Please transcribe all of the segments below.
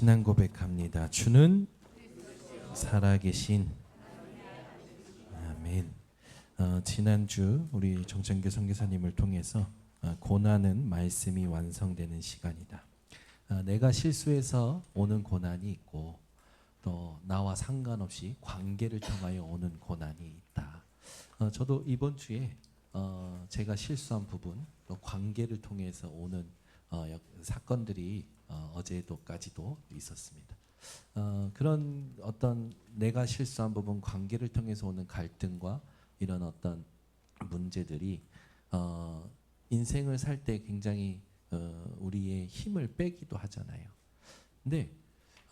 신앙 고백합니다. 주는 살아계신 아멘. 지난주 우리 정창규 선교사님을 통해서 고난은 말씀이 완성되는 시간이다. 내가 실수해서 오는 고난이 있고 또 나와 상관없이 관계를 통하여 오는 고난이 있다. 저도 이번 주에 제가 실수한 부분 또 관계를 통해서 오는 사건들이 어제도까지도 있었습니다. 그런 어떤 내가 실수한 부분 관계를 통해서 오는 갈등과 이런 어떤 문제들이 인생을 살 때 굉장히 우리의 힘을 빼기도 하잖아요. 근데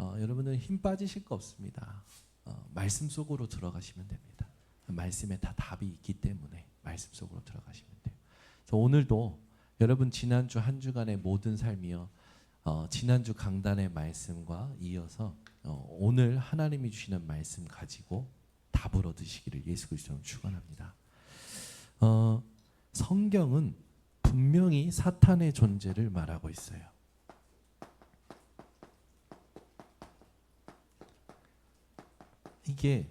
여러분은 힘 빠지실 거 없습니다. 말씀 속으로 들어가시면 됩니다. 말씀에 다 답이 있기 때문에 말씀 속으로 들어가시면 돼요. 그래서 오늘도 여러분 지난주 한 주간의 모든 삶이요 지난주 강단의 말씀과 이어서 오늘 하나님이 주시는 말씀 가지고 답을 얻으시기를 예수 그리스도로 축원합니다. 성경은 분명히 사탄의 존재를 말하고 있어요. 이게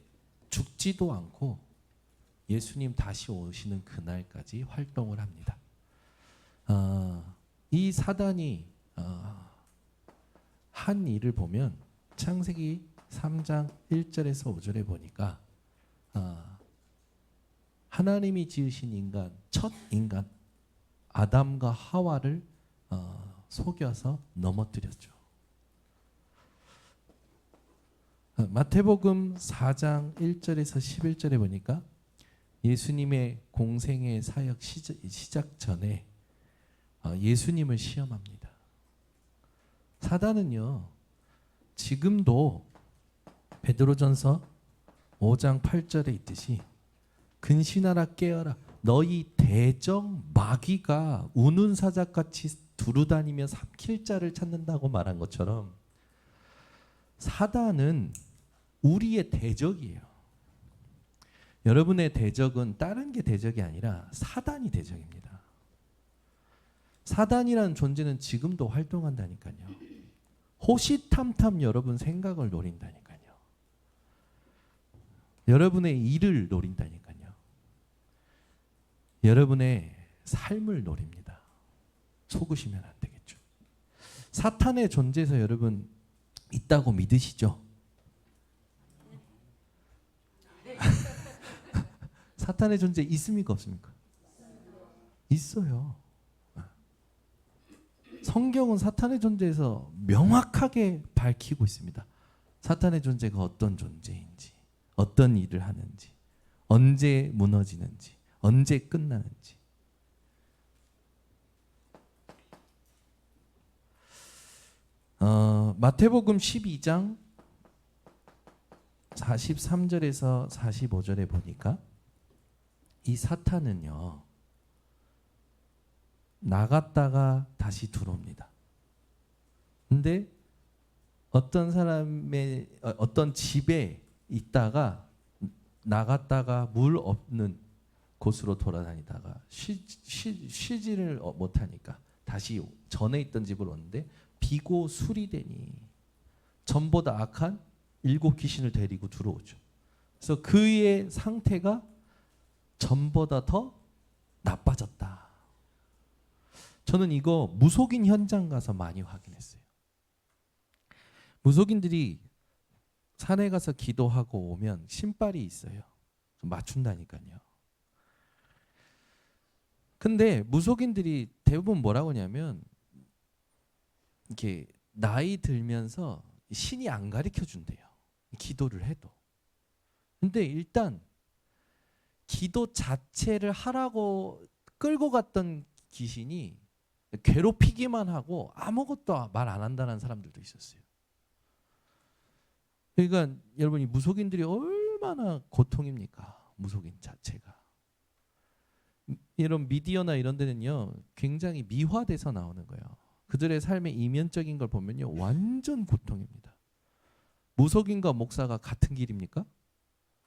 죽지도 않고 예수님 다시 오시는 그날까지 활동을 합니다. 이 사단이 한 일을 보면 창세기 3장 1절에서 5절에 보니까 하나님이 지으신 인간, 첫 인간 아담과 하와를 속여서 넘어뜨렸죠. 마태복음 4장 1절에서 11절에 보니까 예수님의 공생의 사역 시작 전에 예수님을 시험합니다. 사단은요 지금도 베드로전서 5장 8절에 있듯이 근신하라 깨어라 너희 대적 마귀가 우는 사자같이 두루다니며 삼킬 자를 찾는다고 말한 것처럼 사단은 우리의 대적이에요. 여러분의 대적은 다른 게 대적이 아니라 사단이 대적입니다. 사단이라는 존재는 지금도 활동한다니까요. 호시탐탐 여러분 생각을 노린다니까요. 여러분의 일을 노린다니까요. 여러분의 삶을 노립니다. 속으시면 안 되겠죠. 사탄의 존재에서 여러분 있다고 믿으시죠? 사탄의 존재 있습니까 없습니까? 있어요. 성경은 사탄의 존재에서 명확하게 밝히고 있습니다. 사탄의 존재가 어떤 존재인지, 어떤 일을 하는지, 언제 무너지는지, 언제 끝나는지. 마태복음 12장 43절에서 45절에 보니까 이 사탄은요 나갔다가 다시 들어옵니다. 근데 어떤 사람의 어떤 집에 있다가 나갔다가 물 없는 곳으로 돌아다니다가 쉬지를 못하니까 다시 전에 있던 집으로 오는데 비고 술이 되니 전보다 악한 7 귀신을 데리고 들어오죠. 그래서 그의 상태가 전보다 더 나빠졌다. 저는 이거 무속인 현장 가서 많이 확인했어요. 무속인들이 산에 가서 기도하고 오면 신발이 있어요. 맞춘다니까요. 근데 무속인들이 대부분 뭐라고 하냐면 이렇게 나이 들면서 신이 안 가르쳐 준대요. 기도를 해도. 근데 일단 기도 자체를 하라고 끌고 갔던 귀신이 괴롭히기만 하고 아무것도 말 안 한다는 사람들도 있었어요. 그러니까 여러분 이 무속인들이 얼마나 고통입니까? 무속인 자체가. 이런 미디어나 이런 데는요 굉장히 미화돼서 나오는 거예요. 그들의 삶의 이면적인 걸 보면요 완전 고통입니다. 무속인과 목사가 같은 길입니까?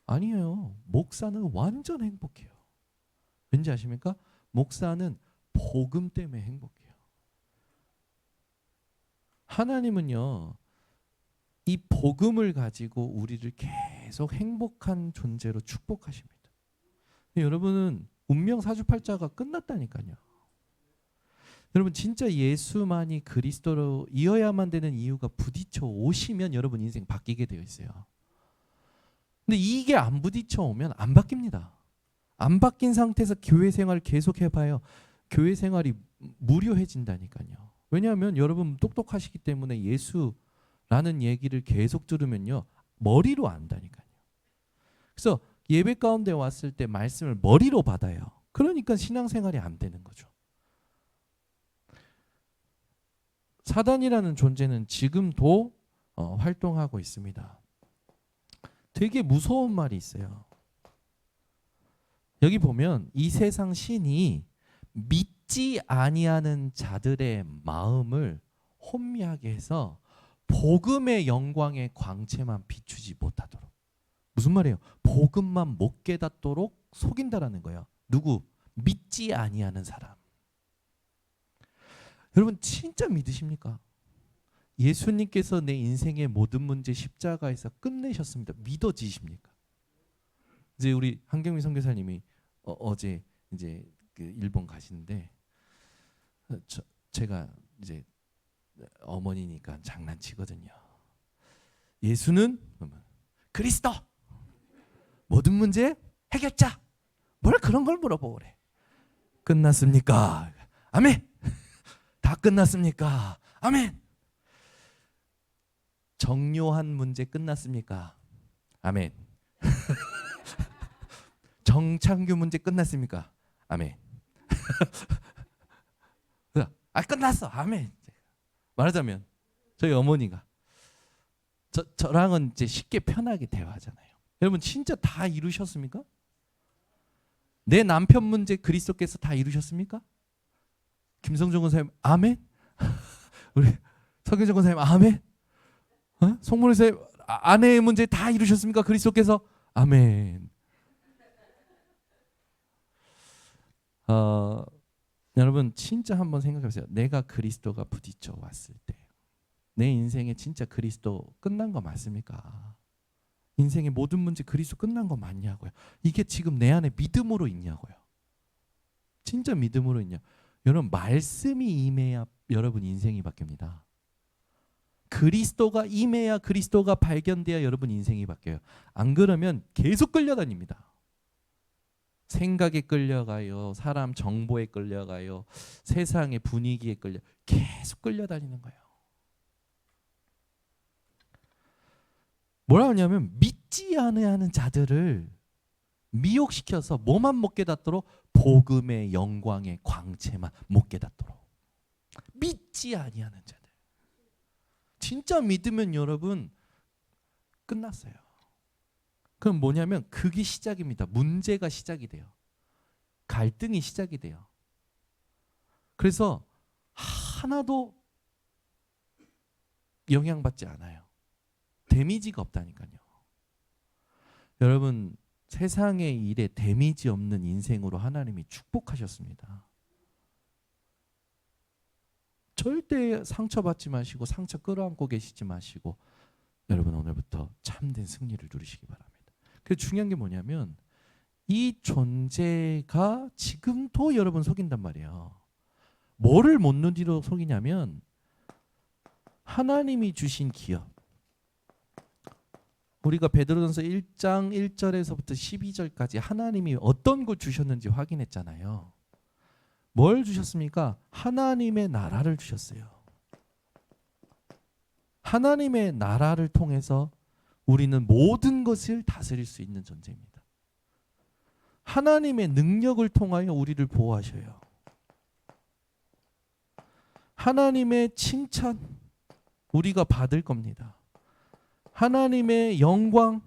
아니에요. 목사는 완전 행복해요. 왠지 아십니까? 목사는 복음 때문에 행복해요. 하나님은요 이 복음을 가지고 우리를 계속 행복한 존재로 축복하십니다. 여러분은 운명 사주팔자가 끝났다니까요. 여러분 진짜 예수만이 그리스도로 이어야만 되는 이유가 부딪혀 오시면 여러분 인생 바뀌게 되어 있어요. 근데 이게 안 부딪혀 오면 안 바뀝니다. 안 바뀐 상태에서 교회 생활을 계속 해봐요. 교회 생활이 무료해진다니까요. 왜냐하면 여러분 똑똑하시기 때문에 예수라는 얘기를 계속 들으면요. 머리로 안다니까요. 그래서 예배 가운데 왔을 때 말씀을 머리로 받아요. 그러니까 신앙생활이 안 되는 거죠. 사단이라는 존재는 지금도 활동하고 있습니다. 되게 무서운 말이 있어요. 여기 보면 이 세상 신이 믿지 아니하는 자들의 마음을 혼미하게 해서 복음의 영광의 광채만 비추지 못하도록. 무슨 말이에요? 복음만 못 깨닫도록 속인다라는 거예요. 누구? 믿지 아니하는 사람. 여러분 진짜 믿으십니까? 예수님께서 내 인생의 모든 문제 십자가에서 끝내셨습니다. 믿어지십니까? 이제 우리 한경민 선교사님이 어제 이제 그 일본 가시는데 제가 이제 어머니니까 장난치거든요. 예수는 그리스도 모든 문제 해결자. 뭘 그런 걸 물어보고 그래. 끝났습니까? 아멘. 다 끝났습니까? 아멘. 정요한 문제 끝났습니까? 아멘. 정창규 문제 끝났습니까? 아멘. 끝났어. 아멘. 말하자면 저희 어머니가 저랑은 이제 쉽게 편하게 대화하잖아요. 여러분 진짜 다 이루셨습니까? 내 남편 문제 그리스도께서 다 이루셨습니까? 김성종 권사님 아멘. 우리 서경정 권사님 아멘. 송문희 선생님 아내의 문제 다 이루셨습니까? 그리스도께서 아멘. 여러분 진짜 한번 생각해 보세요. 내가 그리스도가 부딪혀 왔을 때 내 인생에 진짜 그리스도 끝난 거 맞습니까? 인생의 모든 문제 그리스도 끝난 거 맞냐고요. 이게 지금 내 안에 믿음으로 있냐고요. 진짜 믿음으로 있냐. 여러분 말씀이 임해야 여러분 인생이 바뀝니다. 그리스도가 임해야 그리스도가 발견돼야 여러분 인생이 바뀌어요. 안 그러면 계속 끌려다닙니다. 생각에 끌려가요. 사람 정보에 끌려가요. 세상의 분위기에 계속 끌려다니는 거예요. 뭐라 하냐면 믿지 않아야 하는 자들을 미혹시켜서 뭐만 못 깨닫도록 복음의 영광의 광채만 못 깨닫도록. 믿지 아니하는 자들. 진짜 믿으면 여러분 끝났어요. 그럼 뭐냐면 그게 시작입니다. 문제가 시작이 돼요. 갈등이 시작이 돼요. 그래서 하나도 영향받지 않아요. 데미지가 없다니까요. 여러분 세상의 일에 데미지 없는 인생으로 하나님이 축복하셨습니다. 절대 상처받지 마시고 상처 끌어안고 계시지 마시고 여러분 오늘부터 참된 승리를 누리시기 바랍니다. 그래서 중요한 게 뭐냐면 이 존재가 지금도 여러분 속인단 말이에요. 뭐를 못 누리도록 속이냐면 하나님이 주신 기업. 우리가 베드로전서 1장 1절에서부터 12절까지 하나님이 어떤 걸 주셨는지 확인했잖아요. 뭘 주셨습니까? 하나님의 나라를 주셨어요. 하나님의 나라를 통해서 우리는 모든 것을 다스릴 수 있는 존재입니다. 하나님의 능력을 통하여 우리를 보호하셔요. 하나님의 칭찬 우리가 받을 겁니다. 하나님의 영광,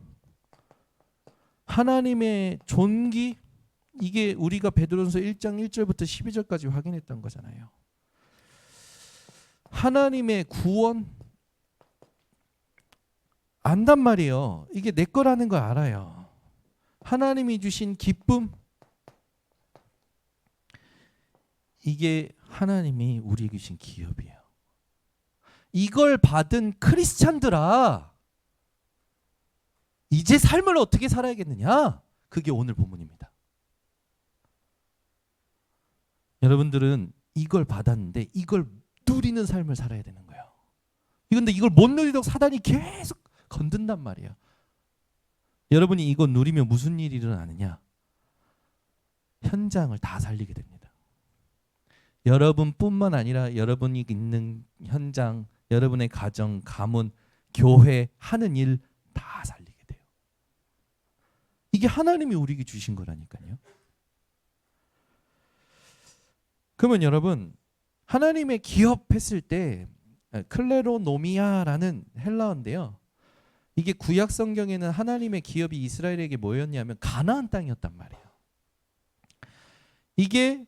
하나님의 존귀, 이게 우리가 베드로전서 1장 1절부터 12절까지 확인했던 거잖아요. 하나님의 구원 안단 말이에요. 이게 내 거라는 걸 알아요. 하나님이 주신 기쁨, 이게 하나님이 우리에게 주신 기업이에요. 이걸 받은 크리스찬들아, 이제 삶을 어떻게 살아야겠느냐? 그게 오늘 본문입니다. 여러분들은 이걸 받았는데 이걸 누리는 삶을 살아야 되는 거예요. 근데 이걸 못 누리도록 사단이 계속 건든단 말이에요. 여러분이 이거 누리면 무슨 일이 일어나느냐? 현장을 다 살리게 됩니다. 여러분뿐만 아니라 여러분이 있는 현장, 여러분의 가정, 가문, 교회 하는 일 다 살리게 돼요. 이게 하나님이 우리에게 주신 거라니까요. 그러면 여러분, 하나님의 기업했을 때 클레로노미아라는 헬라어인데요. 이게 구약 성경에는 하나님의 기업이 이스라엘에게 뭐였냐면 가나안 땅이었단 말이에요. 이게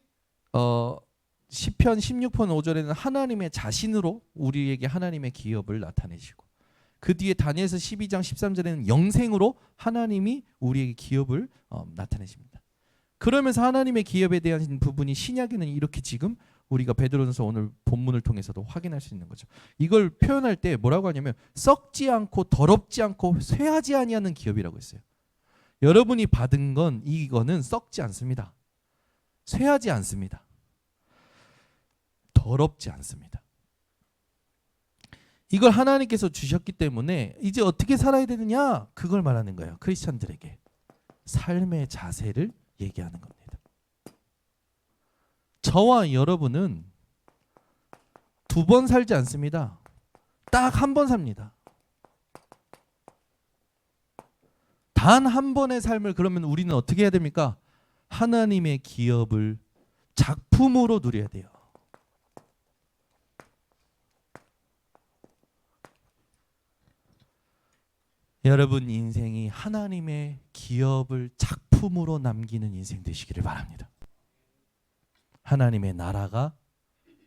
시편 16편 5절에는 하나님의 자신으로 우리에게 하나님의 기업을 나타내시고, 그 뒤에 다니엘서 12장 13절에는 영생으로 하나님이 우리에게 기업을 나타내십니다. 그러면서 하나님의 기업에 대한 부분이 신약에는 이렇게 지금 우리가 베드로전서 오늘 본문을 통해서도 확인할 수 있는 거죠. 이걸 표현할 때 뭐라고 하냐면 썩지 않고 더럽지 않고 쇠하지 아니하는 기업이라고 했어요. 여러분이 받은 건 이거는 썩지 않습니다. 쇠하지 않습니다. 더럽지 않습니다. 이걸 하나님께서 주셨기 때문에 이제 어떻게 살아야 되느냐? 그걸 말하는 거예요. 크리스찬들에게 삶의 자세를 얘기하는 겁니다. 저와 여러분은 두 번 살지 않습니다. 딱 한 번 삽니다. 단 한 번의 삶을 그러면 우리는 어떻게 해야 됩니까? 하나님의 기업을 작품으로 누려야 돼요. 여러분 인생이 하나님의 기업을 작품으로 남기는 인생 되시기를 바랍니다. 하나님의 나라가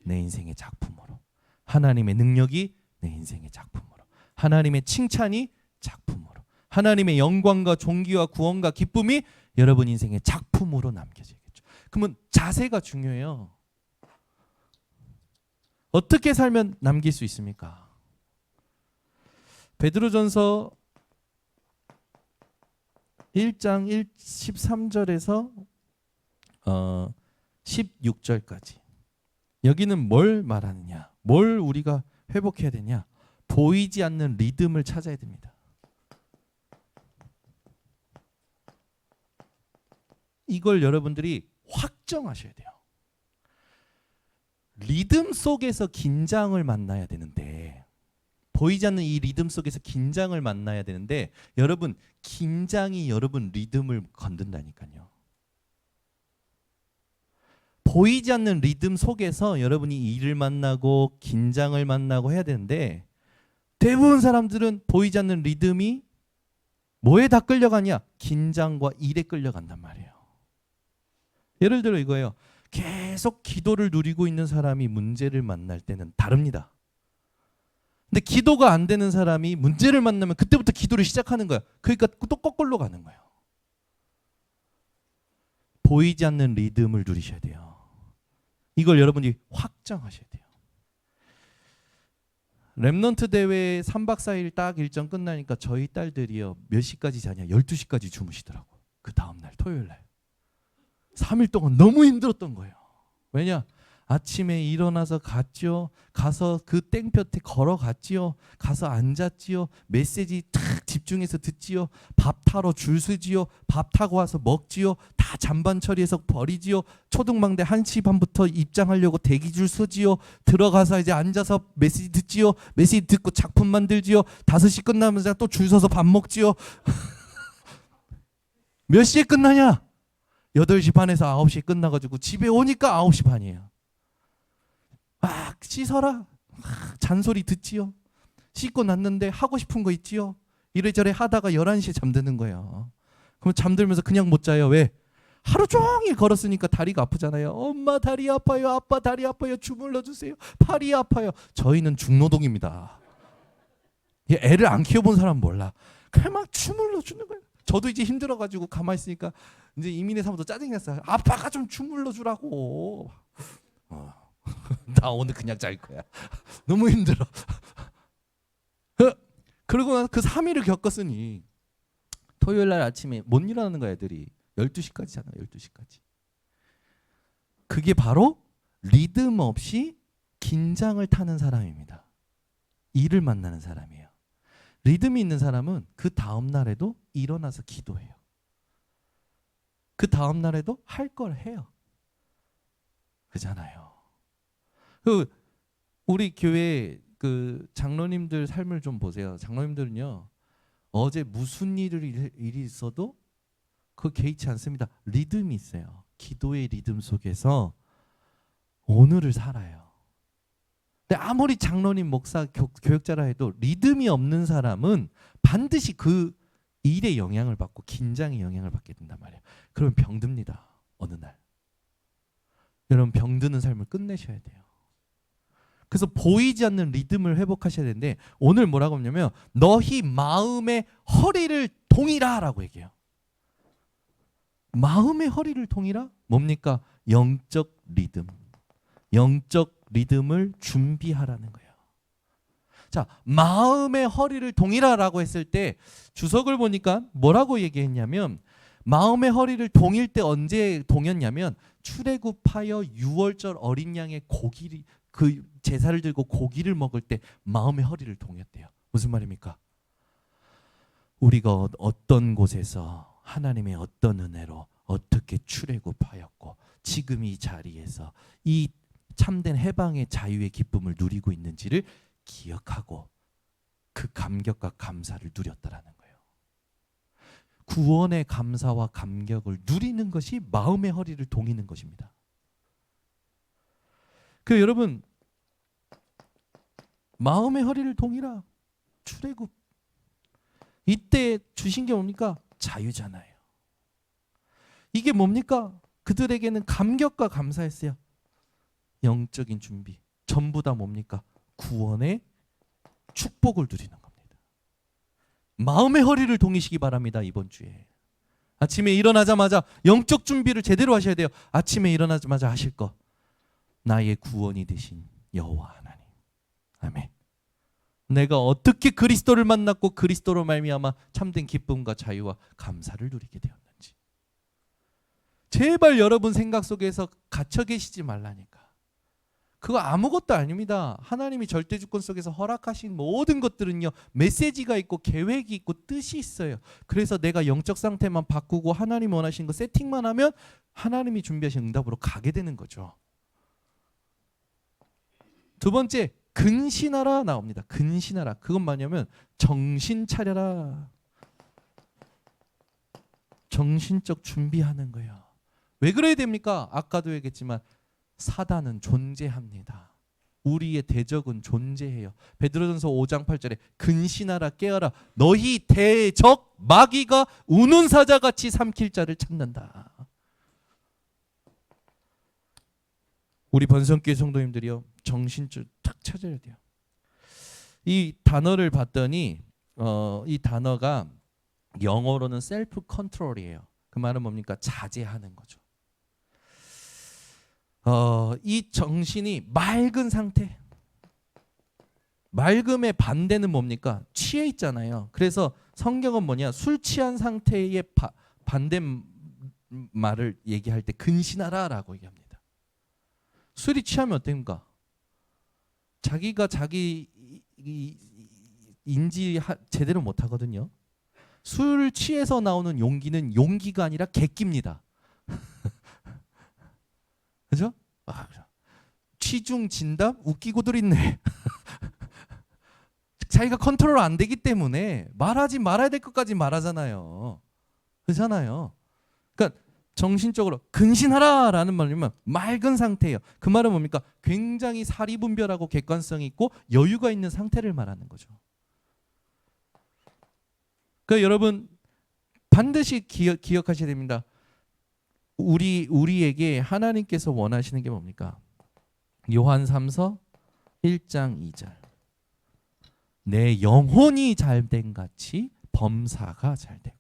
내 인생의 작품으로, 하나님의 능력이 내 인생의 작품으로, 하나님의 칭찬이 작품으로, 하나님의 영광과 존귀와 구원과 기쁨이 여러분 인생의 작품으로 남겨지겠죠. 그러면 자세가 중요해요. 어떻게 살면 남길 수 있습니까? 베드로전서 1장 13절에서 16절까지 여기는 뭘 말하느냐? 뭘 우리가 회복해야 되냐? 보이지 않는 리듬을 찾아야 됩니다. 이걸 여러분들이 확정하셔야 돼요. 리듬 속에서 긴장을 만나야 되는데, 보이지 않는 이 리듬 속에서 긴장을 만나야 되는데, 여러분 긴장이 여러분 리듬을 건든다니까요. 보이지 않는 리듬 속에서 여러분이 일을 만나고 긴장을 만나고 해야 되는데, 대부분 사람들은 보이지 않는 리듬이 뭐에 다 끌려가냐? 긴장과 일에 끌려간단 말이에요. 예를 들어 이거예요. 계속 기도를 누리고 있는 사람이 문제를 만날 때는 다릅니다. 근데 기도가 안 되는 사람이 문제를 만나면 그때부터 기도를 시작하는 거야. 그러니까 또 거꾸로 가는 거예요. 보이지 않는 리듬을 누리셔야 돼요. 이걸 여러분이 확정하셔야 돼요. 렘넌트 대회 3박 4일 딱 일정 끝나니까 저희 딸들이요, 몇 시까지 자냐? 12시까지 주무시더라고. 그 다음날 토요일날 3일 동안 너무 힘들었던 거예요. 왜냐? 아침에 일어나서 갔지요. 가서 그 땡볕에 걸어갔지요. 가서 앉았지요. 메시지 탁 집중해서 듣지요. 밥 타러 줄 서지요. 밥 타고 와서 먹지요. 다 잔반 처리해서 버리지요. 초등망대 1시 반부터 입장하려고 대기줄 서지요. 들어가서 이제 앉아서 메시지 듣지요. 메시지 듣고 작품 만들지요. 5시 끝나면서 또 줄 서서 밥 먹지요. 몇 시에 끝나냐? 8시 반에서 9시에 끝나가지고 집에 오니까 9시 반이에요. 막 씻어라. 잔소리 듣지요. 씻고 났는데 하고 싶은 거 있지요. 이래저래 하다가 11시에 잠드는 거예요. 그럼 잠들면서 그냥 못 자요. 왜? 하루 종일 걸었으니까 다리가 아프잖아요. 엄마 다리 아파요. 아빠 다리 아파요. 주물러 주세요. 팔이 아파요. 저희는 중노동입니다. 애를 안 키워본 사람 몰라. 그냥 막 주물러 주는 거예요. 저도 이제 힘들어가지고 가만히 있으니까 이제 이민혜 사모도 짜증이 났어요. 아빠가 좀 주물러 주라고. 나 오늘 그냥 잘 거야. 너무 힘들어. 그러고 나서 그 3일을 겪었으니 토요일 날 아침에 못 일어나는 거야 애들이. 12시까지잖아. 12시까지. 그게 바로 리듬 없이 긴장을 타는 사람입니다. 일을 만나는 사람이에요. 리듬이 있는 사람은 그 다음 날에도 일어나서 기도해요. 그 다음 날에도 할 걸 해요. 그잖아요. 우리 교회 장로님들 삶을 좀 보세요. 장로님들은요, 어제 무슨 일이 있어도 그 개의치 않습니다. 리듬이 있어요. 기도의 리듬 속에서 오늘을 살아요. 근데 아무리 장로님, 목사, 교역자라 해도 리듬이 없는 사람은 반드시 그 일에 영향을 받고 긴장에 영향을 받게 된단 말이에요. 그러면 병듭니다. 어느 날. 여러분 병드는 삶을 끝내셔야 돼요. 그래서 보이지 않는 리듬을 회복하셔야 되는데 오늘 뭐라고 하냐면 너희 마음의 허리를 동이라 라고 얘기해요. 마음의 허리를 동이라? 뭡니까? 영적 리듬. 영적 리듬을 준비하라는 거예요. 자, 마음의 허리를 동이라라고 했을 때 주석을 보니까 뭐라고 얘기했냐면 마음의 허리를 동일 때 언제 동였냐면 출애굽하여 유월절 어린 양의 고기를 그 제사를 들고 고기를 먹을 때 마음의 허리를 동였대요. 무슨 말입니까? 우리가 어떤 곳에서 하나님의 어떤 은혜로 어떻게 출애굽하였고 지금 이 자리에서 이 참된 해방의 자유의 기쁨을 누리고 있는지를 기억하고 그 감격과 감사를 누렸다라는 거예요. 구원의 감사와 감격을 누리는 것이 마음의 허리를 동이는 것입니다. 여러분 마음의 허리를 동이라. 출애굽. 이때 주신 게 뭡니까? 자유잖아요. 이게 뭡니까? 그들에게는 감격과 감사였어요. 영적인 준비. 전부 다 뭡니까? 구원의 축복을 누리는 겁니다. 마음의 허리를 동이시기 바랍니다. 이번 주에. 아침에 일어나자마자 영적 준비를 제대로 하셔야 돼요. 아침에 일어나자마자 하실 거. 나의 구원이 되신 여호와 하나님. 아멘. 내가 어떻게 그리스도를 만났고 그리스도로 말미암아 참된 기쁨과 자유와 감사를 누리게 되었는지. 제발 여러분 생각 속에서 갇혀 계시지 말라니까. 그거 아무것도 아닙니다. 하나님이 절대주권 속에서 허락하신 모든 것들은요, 메시지가 있고 계획이 있고 뜻이 있어요. 그래서 내가 영적 상태만 바꾸고 하나님 원하신 거 세팅만 하면 하나님이 준비하신 응답으로 가게 되는 거죠. 두 번째, 근신하라 나옵니다. 근신하라. 그건 뭐냐면 정신 차려라. 정신적 준비하는 거예요. 왜 그래야 됩니까? 아까도 얘기했지만 사단은 존재합니다. 우리의 대적은 존재해요. 베드로전서 5장 8절에 근신하라 깨어라. 너희 대적 마귀가 우는 사자같이 삼킬 자를 찾는다. 우리 번성교회 성도님들이요, 정신줄 탁 찾아야 돼요. 이 단어를 봤더니 이 단어가 영어로는 셀프 컨트롤이에요. 그 말은 뭡니까? 자제하는 거죠. 이 정신이 맑은 상태. 맑음의 반대는 뭡니까? 취해 있잖아요. 그래서 성경은 뭐냐? 술 취한 상태의 반대 말을 얘기할 때 근신하라라고 얘기합니다. 술이 취하면 어떻습니까? 자기가 자기 인지 제대로 못 하거든요. 술 취해서 나오는 용기는 용기가 아니라 객기입니다. 그죠? 취중 진담 웃기고들 있네. 자기가 컨트롤 안 되기 때문에 말하지 말아야 될 것까지 말하잖아요. 그렇잖아요. 그러니까 정신적으로 근신하라라는 말이면 맑은 상태예요. 그 말은 뭡니까? 굉장히 사리분별하고 객관성이 있고 여유가 있는 상태를 말하는 거죠. 그러니까 여러분 반드시 기억하셔야 됩니다. 우리에게 하나님께서 원하시는 게 뭡니까? 요한 3서 1장 2절. 내 영혼이 잘된 같이 범사가 잘되고.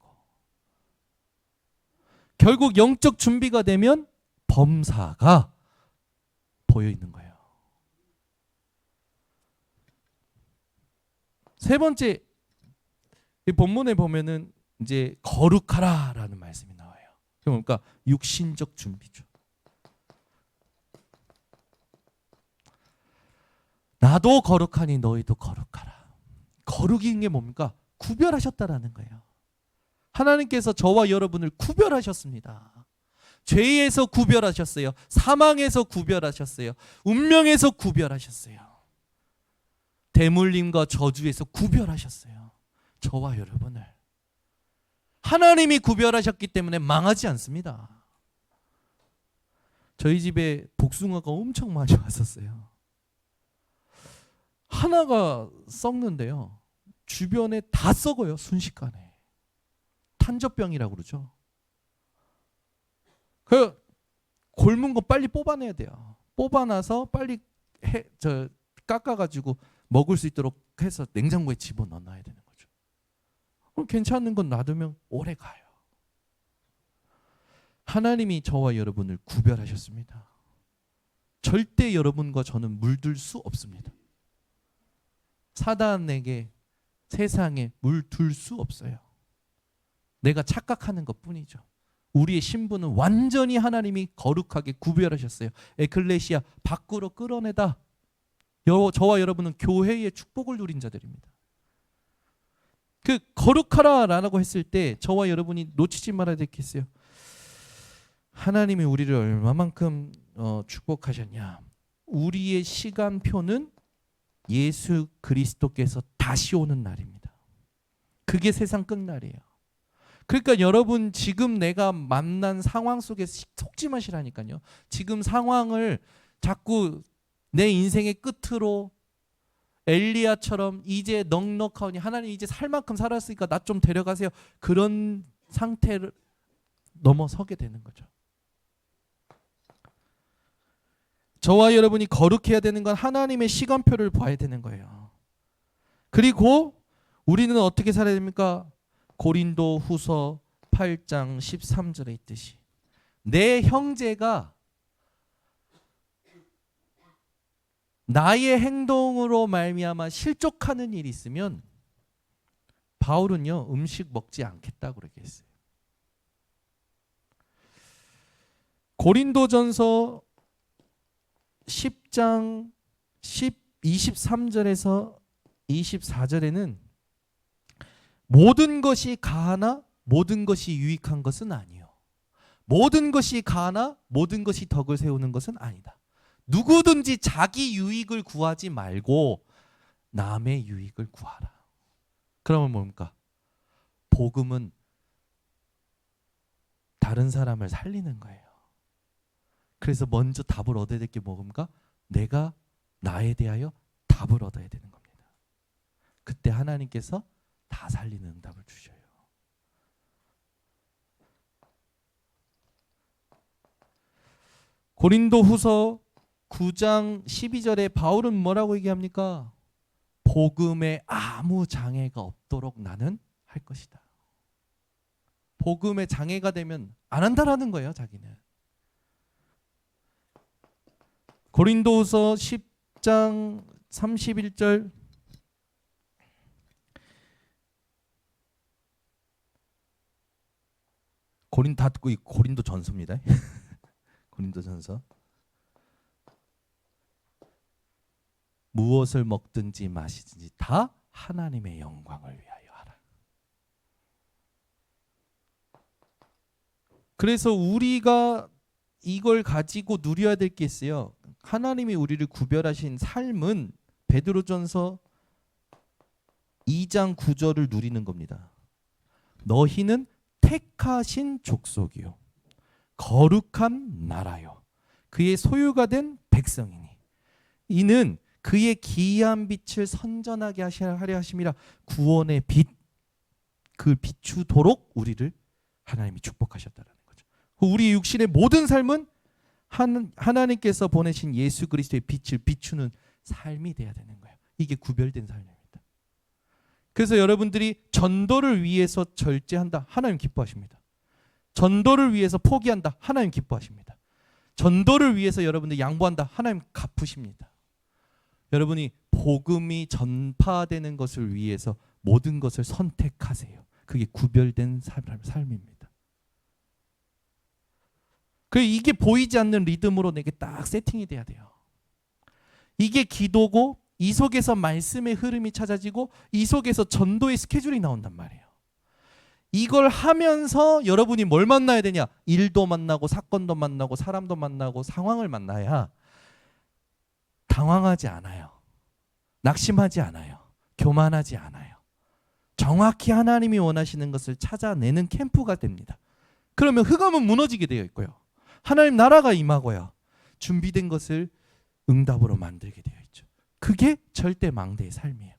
결국 영적 준비가 되면 범사가 보여 있는 거예요. 세 번째, 이 본문에 보면은 이제 거룩하라라는 말씀이 나와요. 그러니까 육신적 준비죠. 나도 거룩하니 너희도 거룩하라. 거룩인 게 뭡니까? 구별하셨다라는 거예요. 하나님께서 저와 여러분을 구별하셨습니다. 죄에서 구별하셨어요. 사망에서 구별하셨어요. 운명에서 구별하셨어요. 대물림과 저주에서 구별하셨어요. 저와 여러분을. 하나님이 구별하셨기 때문에 망하지 않습니다. 저희 집에 복숭아가 엄청 많이 왔었어요. 하나가 썩는데요. 주변에 다 썩어요. 순식간에. 탄저병이라고 그러죠. 그 골문 거 빨리 뽑아내야 돼요. 뽑아놔서 빨리 깎아가지고 먹을 수 있도록 해서 냉장고에 집어넣어야 되는 거죠. 그럼 괜찮은 건 놔두면 오래 가요. 하나님이 저와 여러분을 구별하셨습니다. 절대 여러분과 저는 물들 수 없습니다. 사단에게 세상에 물들 수 없어요. 내가 착각하는 것뿐이죠. 우리의 신분은 완전히 하나님이 거룩하게 구별하셨어요. 에클레시아 밖으로 끌어내다. 저와 여러분은 교회의 축복을 누린 자들입니다. 그 거룩하라라고 했을 때 저와 여러분이 놓치지 말아야 될 게 있어요. 하나님이 우리를 얼마만큼 축복하셨냐. 우리의 시간표는 예수 그리스도께서 다시 오는 날입니다. 그게 세상 끝날이에요. 그러니까 여러분 지금 내가 만난 상황 속에 속지 마시라니까요. 지금 상황을 자꾸 내 인생의 끝으로 엘리야처럼 이제 넉넉하니 하나님 이제 살 만큼 살았으니까 나 좀 데려가세요. 그런 상태를 넘어서게 되는 거죠. 저와 여러분이 거룩해야 되는 건 하나님의 시간표를 봐야 되는 거예요. 그리고 우리는 어떻게 살아야 됩니까? 고린도 후서 8장 13절에 있듯이 내 형제가 나의 행동으로 말미암아 실족하는 일이 있으면 바울은요 음식 먹지 않겠다고 그렇게 했어요. 고린도전서 10장 23절에서 24절에는 모든 것이 가하나 모든 것이 유익한 것은 아니요. 모든 것이 가하나 모든 것이 덕을 세우는 것은 아니다. 누구든지 자기 유익을 구하지 말고 남의 유익을 구하라. 그러면 뭡니까? 복음은 다른 사람을 살리는 거예요. 그래서 먼저 답을 얻어야 될 게 뭡니까? 내가 나에 대하여 답을 얻어야 되는 겁니다. 그때 하나님께서 다 살리는 응답을 주셔요. 고린도 후서 9장 12절에 바울은 뭐라고 얘기합니까? 복음에 아무 장애가 없도록 나는 할 것이다. 복음에 장애가 되면 안 한다라는 거예요, 자기는. 고린도후서 10장 31절 고린도 전서입니다. 고린도 전서. 무엇을 먹든지 마시든지 다 하나님의 영광을 위하여 하라. 그래서 우리가 이걸 가지고 누려야 될 게 있어요. 하나님이 우리를 구별하신 삶은 베드로전서 2장 9절을 누리는 겁니다. 너희는 택하신 족속이요 거룩한 나라요 그의 소유가 된 백성이니 이는 그의 기이한 빛을 선전하게 하려 하심이라. 구원의 빛, 그 비추도록 우리를 하나님이 축복하셨다는 거죠. 우리 육신의 모든 삶은 하나님께서 보내신 예수 그리스도의 빛을 비추는 삶이 돼야 되는 거예요. 이게 구별된 삶입니다. 그래서 여러분들이 전도를 위해서 절제한다. 하나님 기뻐하십니다. 전도를 위해서 포기한다. 하나님 기뻐하십니다. 전도를 위해서 여러분들 양보한다. 하나님 갚으십니다. 여러분이 복음이 전파되는 것을 위해서 모든 것을 선택하세요. 그게 구별된 삶입니다. 그 이게 보이지 않는 리듬으로 내게 딱 세팅이 돼야 돼요. 이게 기도고 이 속에서 말씀의 흐름이 찾아지고 이 속에서 전도의 스케줄이 나온단 말이에요. 이걸 하면서 여러분이 뭘 만나야 되냐? 일도 만나고 사건도 만나고 사람도 만나고 상황을 만나야 당황하지 않아요. 낙심하지 않아요. 교만하지 않아요. 정확히 하나님이 원하시는 것을 찾아내는 캠프가 됩니다. 그러면 흑암은 무너지게 되어 있고요. 하나님 나라가 임하고요. 준비된 것을 응답으로 만들게 되어 있죠. 그게 절대 망대의 삶이에요.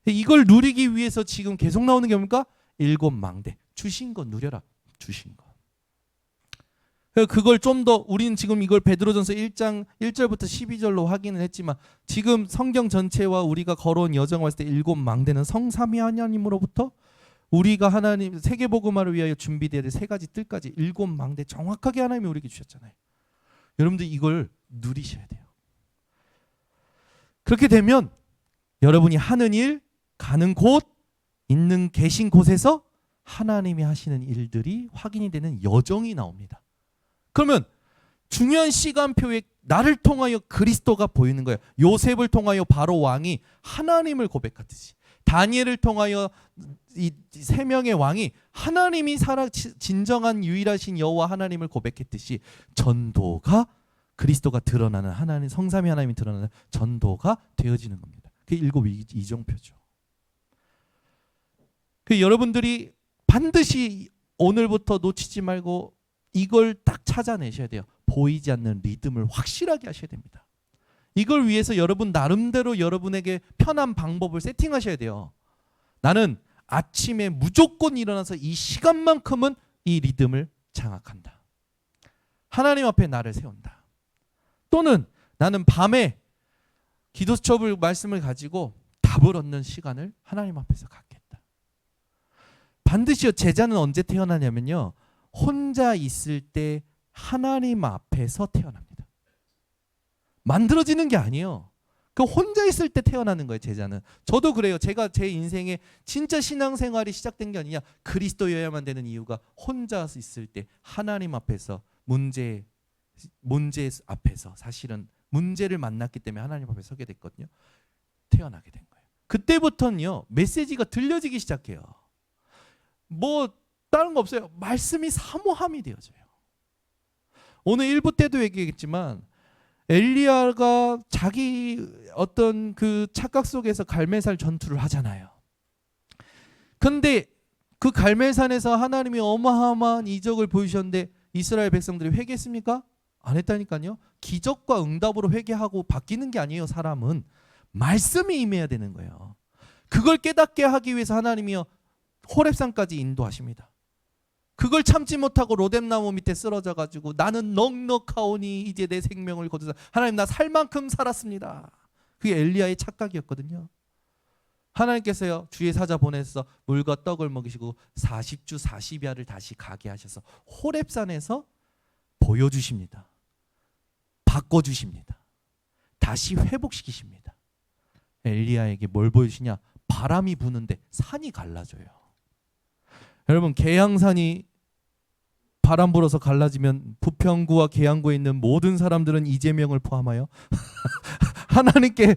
이걸 누리기 위해서 지금 계속 나오는 게 뭡니까? 7망대. 주신 거 누려라. 주신 거. 그걸 좀 더 우리는 지금 이걸 베드로전서 1장 1절부터 12절로 확인을 했지만 지금 성경 전체와 우리가 걸어온 여정을 봤을 때 7망대는 성삼위 하나님으로부터 우리가 하나님 세계복음화를 위하여 준비되어야 될 3가지 뜰까지 7망대 정확하게 하나님이 우리에게 주셨잖아요. 여러분들 이걸 누리셔야 돼요. 그렇게 되면 여러분이 하는 일, 가는 곳, 있는 계신 곳에서 하나님이 하시는 일들이 확인이 되는 여정이 나옵니다. 그러면 중요한 시간표에 나를 통하여 그리스도가 보이는 거예요. 요셉을 통하여 바로 왕이 하나님을 고백하듯이 다니엘을 통하여 이 3명의 왕이 하나님이 진정한 유일하신 여호와 하나님을 고백했듯이 전도가 그리스도가 드러나는 하나님 성삼위 하나님이 드러나는 전도가 되어지는 겁니다. 그게 7 이정표죠. 여러분들이 반드시 오늘부터 놓치지 말고 이걸 딱 찾아내셔야 돼요. 보이지 않는 리듬을 확실하게 하셔야 됩니다. 이걸 위해서 여러분 나름대로 여러분에게 편한 방법을 세팅하셔야 돼요. 나는 아침에 무조건 일어나서 이 시간만큼은 이 리듬을 장악한다. 하나님 앞에 나를 세운다. 또는 나는 밤에 기도수첩을 말씀을 가지고 답을 얻는 시간을 하나님 앞에서 갖겠다. 반드시 제자는 언제 태어나냐면요. 혼자 있을 때 하나님 앞에서 태어납니다. 만들어지는 게 아니에요. 그 혼자 있을 때 태어나는 거예요. 제자는. 저도 그래요. 제가 제 인생에 진짜 신앙생활이 시작된 게 아니냐. 그리스도여야만 되는 이유가 혼자 있을 때 하나님 앞에서 문제 앞에서 사실은 문제를 만났기 때문에 하나님 앞에 서게 됐거든요. 태어나게 된 거예요. 그때부터는요. 메시지가 들려지기 시작해요. 뭐 다른 거 없어요. 말씀이 사모함이 되어져요. 오늘 1부 때도 얘기했지만 엘리야가 자기 어떤 그 착각 속에서 갈멜산 전투를 하잖아요. 근데 그 갈멜산에서 하나님이 어마어마한 이적을 보이셨는데 이스라엘 백성들이 회개했습니까? 안 했다니까요. 기적과 응답으로 회개하고 바뀌는 게 아니에요. 사람은 말씀이 임해야 되는 거예요. 그걸 깨닫게 하기 위해서 하나님이요 호렙산까지 인도하십니다. 그걸 참지 못하고 로뎀나무 밑에 쓰러져 가지고 나는 넉넉하오니 이제 내 생명을 거두사 하나님 나 살 만큼 살았습니다. 그게 엘리야의 착각이었거든요. 하나님께서요 주의 사자 보내서 물과 떡을 먹이시고 40주 40야를 다시 가게 하셔서 호렙산에서 보여주십니다. 바꿔주십니다. 다시 회복시키십니다. 엘리야에게 뭘 보여주시냐? 바람이 부는데 산이 갈라져요. 여러분 계양산이 바람 불어서 갈라지면 부평구와 계양구에 있는 모든 사람들은 이재명을 포함하여 하나님께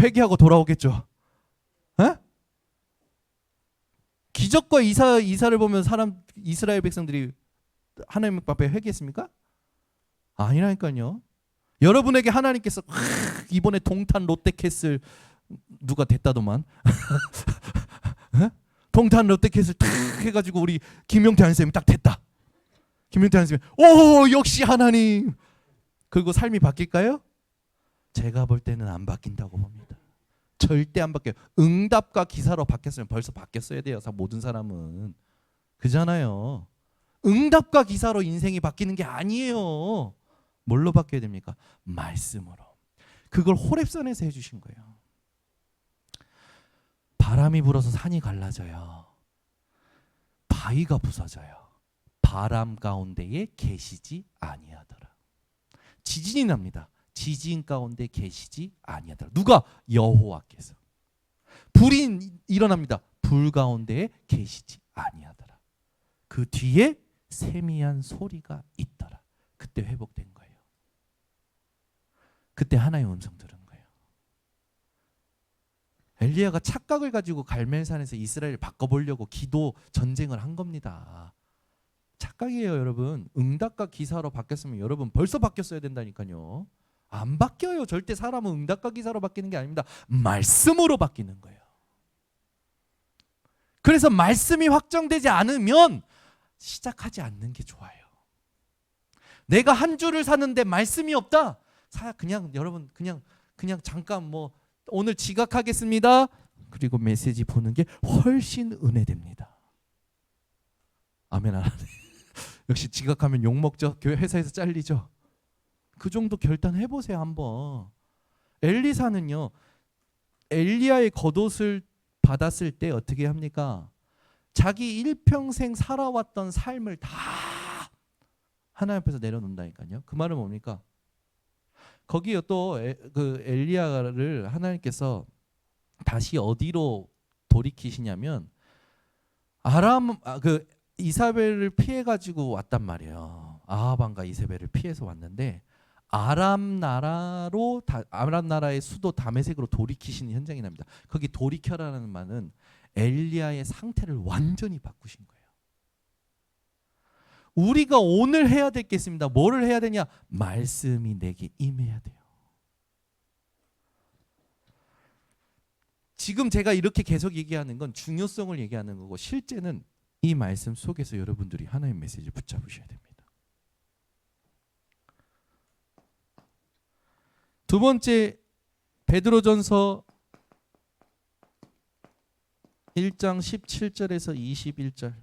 회개하고 돌아오겠죠. 에? 기적과 이사를 보면 이스라엘 백성들이 하나님 앞에 회개했습니까? 아니라니까요. 여러분에게 하나님께서 이번에 동탄 롯데캐슬 누가 됐다더만 동탄 롯데캐슬 탁 해가지고 우리 김용태 안쌤이 딱 됐다. 김용태 안쌤이 오 역시 하나님. 그리고 삶이 바뀔까요? 제가 볼 때는 안 바뀐다고 봅니다. 절대 안 바뀌어요. 응답과 기사로 바뀌었으면 벌써 바뀌었어야 돼요. 모든 사람은. 그잖아요. 응답과 기사로 인생이 바뀌는 게 아니에요. 뭘로 바뀌어야 됩니까? 말씀으로. 그걸 호렙산에서 해주신 거예요. 바람이 불어서 산이 갈라져요. 바위가 부서져요. 바람 가운데에 계시지 아니하더라. 지진이 납니다. 지진 가운데 계시지 아니하더라. 누가? 여호와께서. 불이 일어납니다. 불 가운데에 계시지 아니하더라. 그 뒤에 세미한 소리가 있더라. 그때 회복된 거예요. 그때 하나의 음성 들은 거예요. 엘리야가 착각을 가지고 갈멜산에서 이스라엘을 바꿔보려고 기도 전쟁을 한 겁니다. 착각이에요, 여러분. 응답과 기사로 바뀌었으면 여러분 벌써 바뀌었어야 된다니까요. 안 바뀌어요. 절대 사람은 응답과 기사로 바뀌는 게 아닙니다. 말씀으로 바뀌는 거예요. 그래서 말씀이 확정되지 않으면 시작하지 않는 게 좋아요. 내가 한 주를 사는데 말씀이 없다. 그냥 여러분 그냥 잠깐 뭐 오늘 지각하겠습니다. 그리고 메시지 보는 게 훨씬 은혜됩니다. 아멘 안 하네. 역시 지각하면 욕먹죠. 교회 회사에서 잘리죠. 그 정도 결단해보세요 한번. 엘리사는요. 엘리야의 겉옷을 받았을 때 어떻게 합니까? 자기 일평생 살아왔던 삶을 다 하나님 앞에서 내려놓는다니까요. 그 말은 뭡니까? 거기에 또 그 엘리야를 하나님께서 다시 어디로 돌이키시냐면 그 이사벨을 피해 가지고 왔단 말이에요. 아합 왕과 이세벨을 피해서 왔는데 아람 나라의 수도 다메섹으로 돌이키시는 현장이 납니다. 거기 돌이켜라는 말은 엘리야의 상태를 완전히 바꾸신 거예요. 우리가 오늘 해야 될 게 있습니다. 뭐를 해야 되냐? 말씀이 내게 임해야 돼요. 지금 제가 이렇게 계속 얘기하는 건 중요성을 얘기하는 거고 실제는 이 말씀 속에서 여러분들이 하나님의 메시지를 붙잡으셔야 됩니다. 두 번째, 베드로전서 1장 17절에서 21절.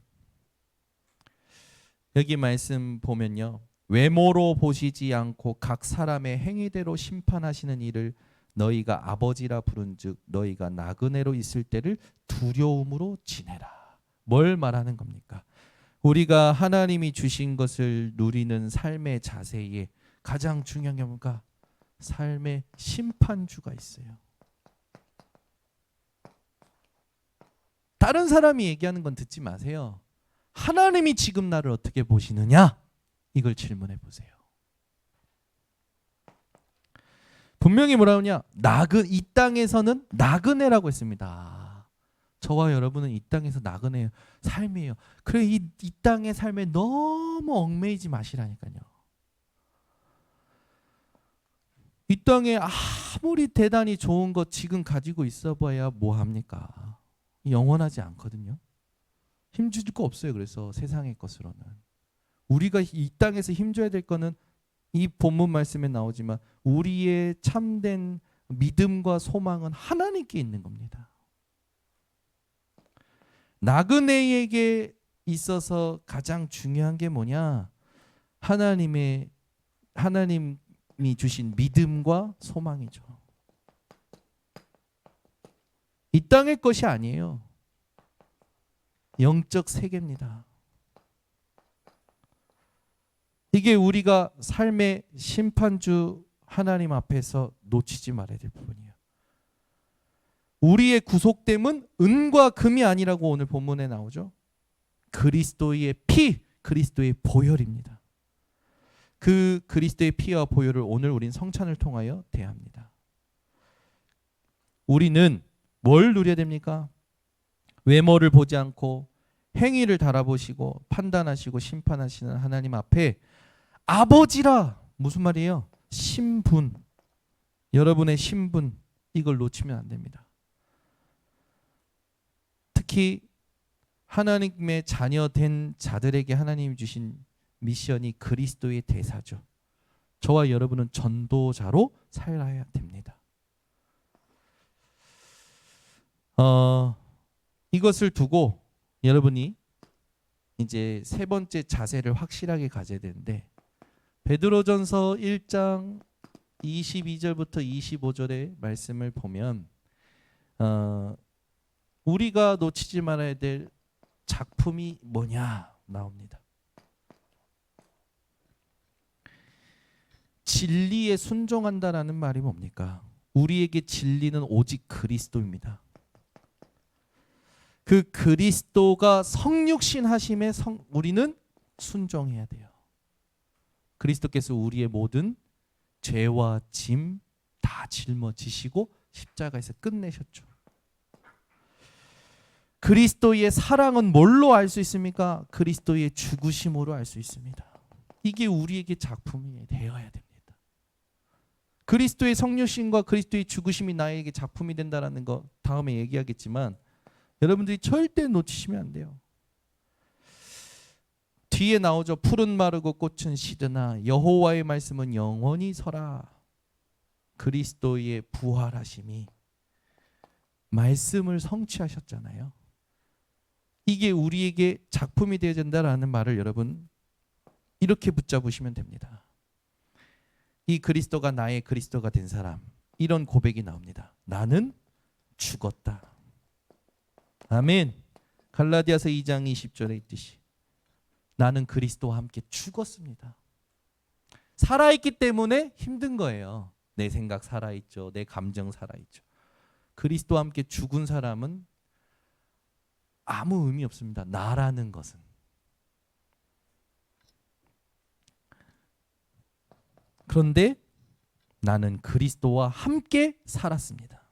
여기 말씀 보면요. 외모로 보시지 않고 각 사람의 행위대로 심판하시는 이를 너희가 아버지라 부른즉 너희가 나그네로 있을 때를 두려움으로 지내라. 뭘 말하는 겁니까? 우리가 하나님이 주신 것을 누리는 삶의 자세에 가장 중요한 게 뭔가? 삶의 심판주가 있어요. 다른 사람이 얘기하는 건 듣지 마세요. 하나님이 지금 나를 어떻게 보시느냐? 이걸 질문해 보세요. 분명히 뭐라 하냐? 이 땅에서는 나그네라고 했습니다. 저와 여러분은 이 땅에서 나그네 삶이에요. 그래 이 땅의 삶에 너무 얽매이지 마시라니까요. 이 땅에 아무리 대단히 좋은 것 지금 가지고 있어봐야 뭐합니까? 영원하지 않거든요. 힘줄 거 없어요. 그래서 세상의 것으로는. 우리가 이 땅에서 힘줘야 될 거는 이 본문 말씀에 나오지만 우리의 참된 믿음과 소망은 하나님께 있는 겁니다. 나그네에게 있어서 가장 중요한 게 뭐냐? 하나님이 주신 믿음과 소망이죠. 이 땅의 것이 아니에요. 영적 세계입니다. 이게 우리가 삶의 심판주 하나님 앞에서 놓치지 말아야 될 부분이에요. 우리의 구속됨은 은과 금이 아니라고 오늘 본문에 나오죠. 그리스도의 피, 그리스도의 보혈입니다. 그 그리스도의 피와 보혈을 오늘 우린 성찬을 통하여 대합니다. 우리는 뭘 누려야 됩니까? 외모를 보지 않고 행위를 달아보시고 판단하시고 심판하시는 하나님 앞에 아버지라 무슨 말이에요? 신분, 여러분의 신분 이걸 놓치면 안 됩니다. 특히 하나님의 자녀 된 자들에게 하나님이 주신 미션이 그리스도의 대사죠. 저와 여러분은 전도자로 살아야 됩니다. 이것을 두고 여러분이 이제 세 번째 자세를 확실하게 가져야 되는데 베드로전서 1장 22절부터 25절의 말씀을 보면 우리가 놓치지 말아야 될 작품이 뭐냐 나옵니다. 진리에 순종한다라는 말이 뭡니까? 우리에게 진리는 오직 그리스도입니다. 그 그리스도가 성육신 하심에 우리는 순종해야 돼요. 그리스도께서 우리의 모든 죄와 짐 다 짊어지시고 십자가에서 끝내셨죠. 그리스도의 사랑은 뭘로 알 수 있습니까? 그리스도의 죽으심으로 알 수 있습니다. 이게 우리에게 작품이 되어야 됩니다. 그리스도의 성육신과 그리스도의 죽으심이 나에게 작품이 된다는 거 다음에 얘기하겠지만 여러분들이 절대 놓치시면 안 돼요. 뒤에 나오죠. 푸른 마르고 꽃은 시드나 여호와의 말씀은 영원히 서라. 그리스도의 부활하심이 말씀을 성취하셨잖아요. 이게 우리에게 작품이 되어야 된다라는 말을 여러분 이렇게 붙잡으시면 됩니다. 이 그리스도가 나의 그리스도가 된 사람, 이런 고백이 나옵니다. 나는 죽었다. 아멘. 갈라디아서 2장 20절에 있듯이 나는 그리스도와 함께 죽었습니다. 살아있기 때문에 힘든 거예요. 내 생각 살아있죠. 내 감정 살아있죠. 그리스도와 함께 죽은 사람은 아무 의미 없습니다. 나라는 것은. 그런데 나는 그리스도와 함께 살았습니다.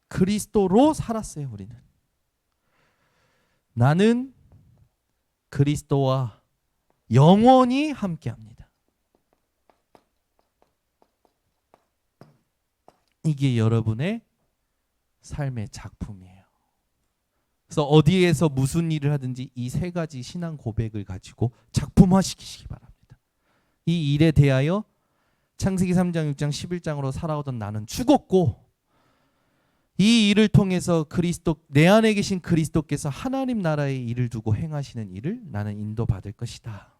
그리스도로 살았어요. 우리는. 나는 그리스도와 영원히 함께합니다. 이게 여러분의 삶의 작품이에요. 그래서 어디에서 무슨 일을 하든지 이 세 가지 신앙 고백을 가지고 작품화시키시기 바랍니다. 이 일에 대하여 창세기 3장, 6장, 11장으로 살아오던 나는 죽었고 이 일을 통해서 그리스도 내 안에 계신 그리스도께서 하나님 나라의 일을 두고 행하시는 일을 나는 인도받을 것이다.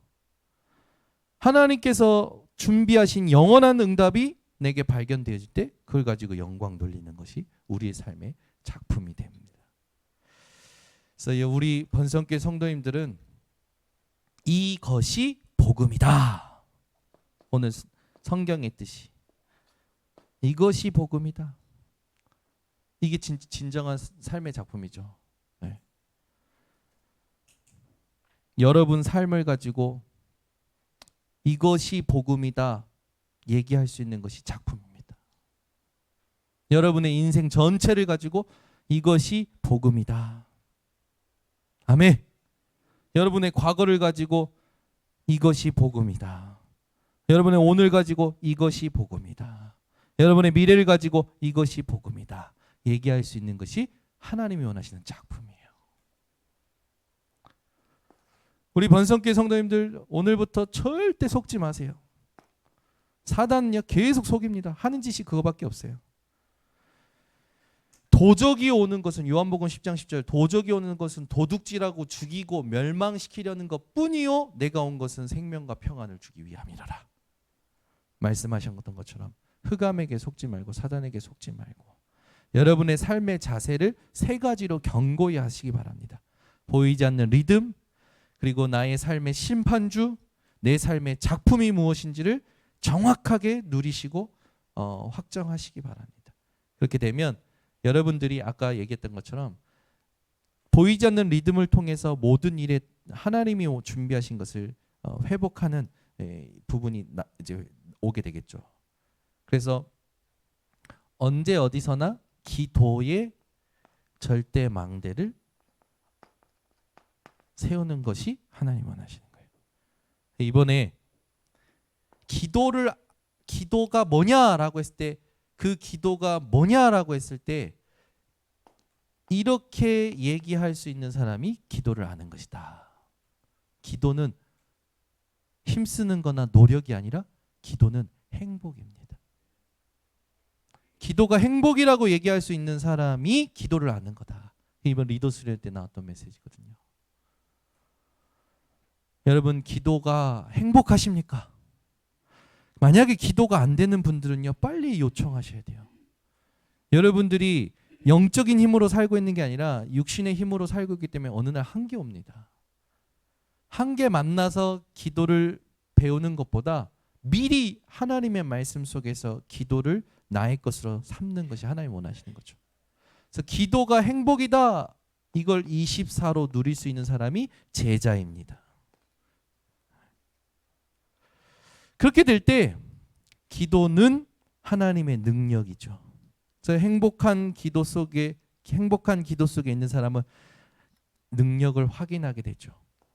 하나님께서 준비하신 영원한 응답이 내게 발견되어질 때 그걸 가지고 영광 돌리는 것이 우리의 삶의 작품이 됩니다. 그래서 우리 번성교회 성도님들은 이것이 복음이다. 오늘 성경의 뜻이 이것이 복음이다. 이게 진정한 삶의 작품이죠. 네. 여러분 삶을 가지고 이것이 복음이다 얘기할 수 있는 것이 작품입니다. 여러분의 인생 전체를 가지고 이것이 복음이다. 아멘. 여러분의 과거를 가지고 이것이 복음이다. 여러분의 오늘 가지고 이것이 복음이다. 여러분의 미래를 가지고 이것이 복음이다. 얘기할 수 있는 것이 하나님이 원하시는 작품이에요. 우리 번성교회 성도님들 오늘부터 절대 속지 마세요. 사단은요 계속 속입니다. 하는 짓이 그거밖에 없어요. 도적이 오는 것은 요한복음 10장 10절 도적이 오는 것은 도둑질하고 죽이고 멸망시키려는 것뿐이요 내가 온 것은 생명과 평안을 주기 위함이라라. 말씀하셨던 것처럼 흑암에게 속지 말고 사단에게 속지 말고 여러분의 삶의 자세를 세 가지로 견고히 하시기 바랍니다. 보이지 않는 리듬, 그리고 나의 삶의 심판주, 내 삶의 작품이 무엇인지를 정확하게 누리시고 확정하시기 바랍니다. 그렇게 되면 여러분들이 아까 얘기했던 것처럼 보이지 않는 리듬을 통해서 모든 일에 하나님이 준비하신 것을 회복하는 부분이 이제 오게 되겠죠. 그래서 언제 어디서나 기도의 절대 망대를 세우는 것이 하나님 원하시는 거예요. 이번에 기도가 뭐냐라고 했을 때 그 기도가 뭐냐라고 했을 때 이렇게 얘기할 수 있는 사람이 기도를 아는 것이다. 기도는 힘쓰는 거나 노력이 아니라 기도는 행복입니다. 기도가 행복이라고 얘기할 수 있는 사람이 기도를 아는 거다. 이번 리더 수련 때 나왔던 메시지거든요. 여러분 기도가 행복하십니까? 만약에 기도가 안 되는 분들은요 빨리 요청하셔야 돼요. 여러분들이 영적인 힘으로 살고 있는 게 아니라 육신의 힘으로 살고 있기 때문에 어느 날 한계 옵니다. 한계 만나서 기도를 배우는 것보다 미리 하나님의 말씀 속에서 기도를 나의 것으로 삼는 것이 하나님 원하시는 거죠. 그래서 기도가 행복이다. 이걸 24로 누릴 수 있는 사람이 제자입니다. 그렇게 될 때 기도는 하나님의 능력이죠. 그래서 행복한 기도 속에 있는 사람은 능력을 확인하게 되죠.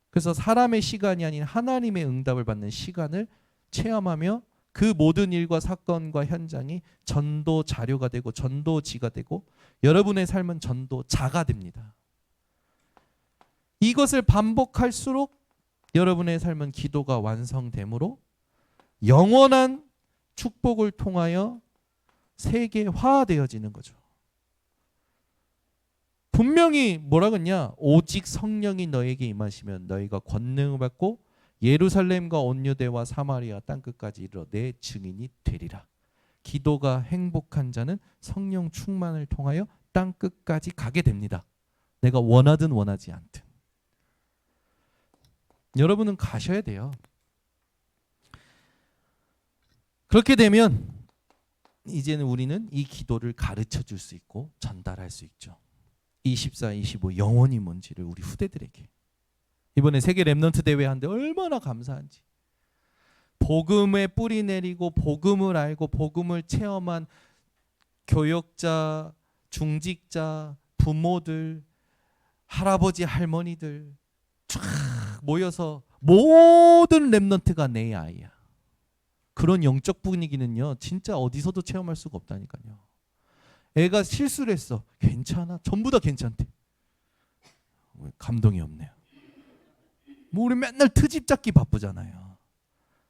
그래서 사람의 시간이 아닌 하나님의 응답을 받는 시간을 체험하며 그 모든 일과 사건과 현장이 전도 자료가 되고 전도지가 되고 여러분의 삶은 전도자가 됩니다. 이것을 반복할수록 여러분의 삶은 기도가 완성되므로 영원한 축복을 통하여 세계화되어지는 거죠. 분명히 뭐라 그랬냐? 오직 성령이 너에게 임하시면 너희가 권능을 받고 예루살렘과 온 유대와 사마리아 땅끝까지 이르러 내 증인이 되리라. 기도가 행복한 자는 성령 충만을 통하여 땅끝까지 가게 됩니다. 내가 원하든 원하지 않든. 여러분은 가셔야 돼요. 그렇게 되면 이제는 우리는 이 기도를 가르쳐 줄 수 있고 전달할 수 있죠. 24, 25 영혼이 뭔지를 우리 후대들에게. 이번에 세계 렘넌트 대회 하는데 얼마나 감사한지. 복음에 뿌리 내리고 복음을 알고 복음을 체험한 교역자, 중직자, 부모들, 할아버지, 할머니들 쫙 모여서 모든 렘넌트가 내 아이야. 그런 영적 분위기는요, 진짜 어디서도 체험할 수가 없다니까요. 애가 실수를 했어. 괜찮아. 전부 다 괜찮대. 감동이 없네요. 뭐 우리 맨날 트집 잡기 바쁘잖아요.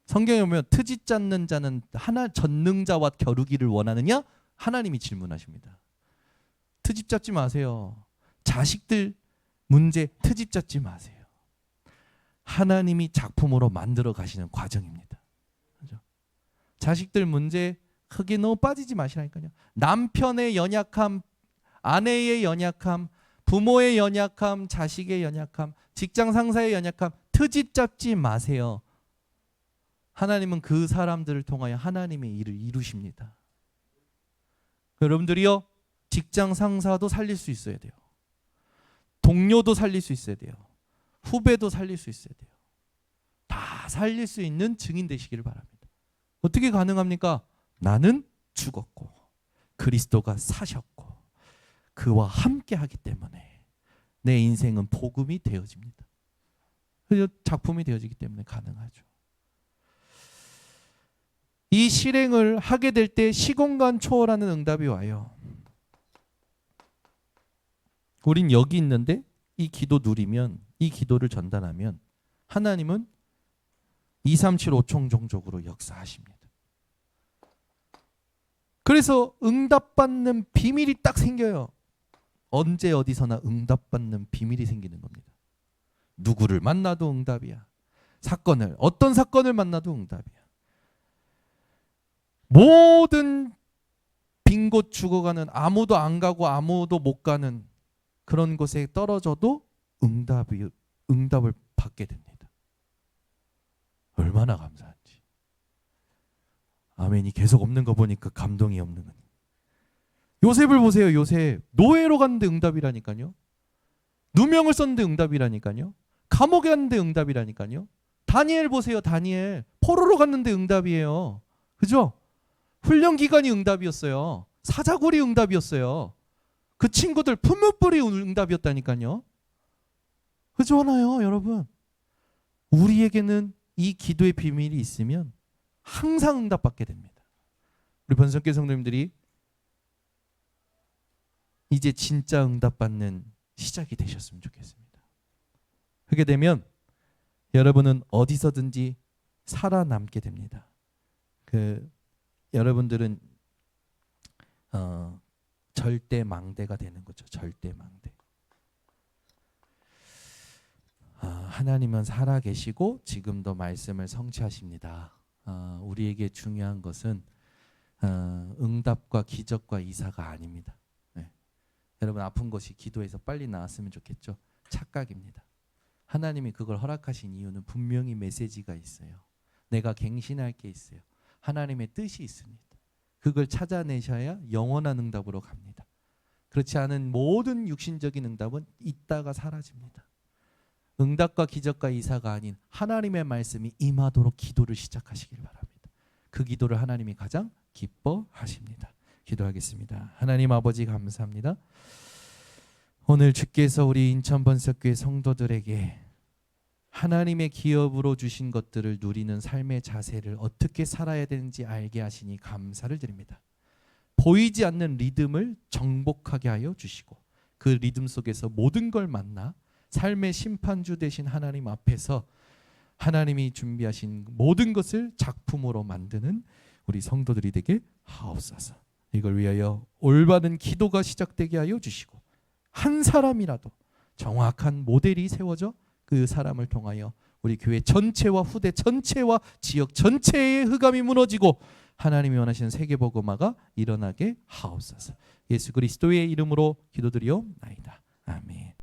성경에 보면 트집 잡는 자는 하나 전능자와 겨루기를 원하느냐? 하나님이 질문하십니다. 트집 잡지 마세요. 자식들 문제 트집 잡지 마세요. 하나님이 작품으로 만들어 가시는 과정입니다. 그렇죠? 자식들 문제 크게 너무 빠지지 마시라니까요. 남편의 연약함, 아내의 연약함, 부모의 연약함, 자식의 연약함, 직장 상사의 연약함 트집 잡지 마세요. 하나님은 그 사람들을 통하여 하나님의 일을 이루십니다. 여러분들이요, 직장 상사도 살릴 수 있어야 돼요. 동료도 살릴 수 있어야 돼요. 후배도 살릴 수 있어야 돼요. 다 살릴 수 있는 증인 되시기를 바랍니다. 어떻게 가능합니까? 나는 죽었고 그리스도가 사셨고 그와 함께 하기 때문에 내 인생은 복음이 되어집니다. 그래서 작품이 되어지기 때문에 가능하죠. 이 실행을 하게 될 때 시공간 초월하는 응답이 와요. 우린 여기 있는데 이 기도 누리면, 이 기도를 전달하면 하나님은 2, 3, 7, 5총 종족으로 역사하십니다. 그래서 응답받는 비밀이 딱 생겨요. 언제 어디서나 응답받는 비밀이 생기는 겁니다. 누구를 만나도 응답이야. 어떤 사건을 만나도 응답이야. 모든 빈 곳 죽어가는, 아무도 안 가고 아무도 못 가는 그런 곳에 떨어져도 응답을 받게 됩니다. 얼마나 감사한지. 아멘이 계속 없는 거 보니까 감동이 없는 거예요. 요셉을 보세요. 요셉 노예로 갔는데 응답이라니까요. 누명을 썼는데 응답이라니까요. 감옥에 갔는데 응답이라니까요. 다니엘 보세요. 다니엘 포로로 갔는데 응답이에요. 그죠? 훈련 기간이 응답이었어요. 사자굴이 응답이었어요. 그 친구들 품목불이 응답이었다니까요. 그죠 하나요, 여러분? 우리에게는 이 기도의 비밀이 있으면 항상 응답받게 됩니다. 우리 번성교회 성도님들이 이제 진짜 응답받는 시작이 되셨으면 좋겠습니다. 그렇게 되면 여러분은 어디서든지 살아남게 됩니다. 여러분들은 절대 망대가 되는 거죠. 절대 망대. 하나님은 살아계시고 지금도 말씀을 성취하십니다. 우리에게 중요한 것은 응답과 기적과 이사가 아닙니다. 네. 여러분 아픈 것이 기도에서 빨리 나았으면 좋겠죠. 착각입니다. 하나님이 그걸 허락하신 이유는 분명히 메시지가 있어요. 내가 갱신할 게 있어요. 하나님의 뜻이 있습니다. 그걸 찾아내셔야 영원한 응답으로 갑니다. 그렇지 않은 모든 육신적인 응답은 있다가 사라집니다. 응답과 기적과 이사가 아닌 하나님의 말씀이 임하도록 기도를 시작하시길 바랍니다. 그 기도를 하나님이 가장 기뻐하십니다. 기도하겠습니다. 하나님 아버지 감사합니다. 오늘 주께서 우리 인천 번석교회 성도들에게 하나님의 기업으로 주신 것들을 누리는 삶의 자세를 어떻게 살아야 되는지 알게 하시니 감사를 드립니다. 보이지 않는 리듬을 정복하게 하여 주시고 그 리듬 속에서 모든 걸 만나 삶의 심판주 되신 하나님 앞에서 하나님이 준비하신 모든 것을 작품으로 만드는 우리 성도들이 되게 하옵소서. 이걸 위하여 올바른 기도가 시작되게 하여 주시고 한 사람이라도 정확한 모델이 세워져 그 사람을 통하여 우리 교회 전체와 후대 전체와 지역 전체의 흑암이 무너지고 하나님이 원하시는 세계복음화가 일어나게 하옵소서. 예수 그리스도의 이름으로 기도드리옵나이다. 아멘.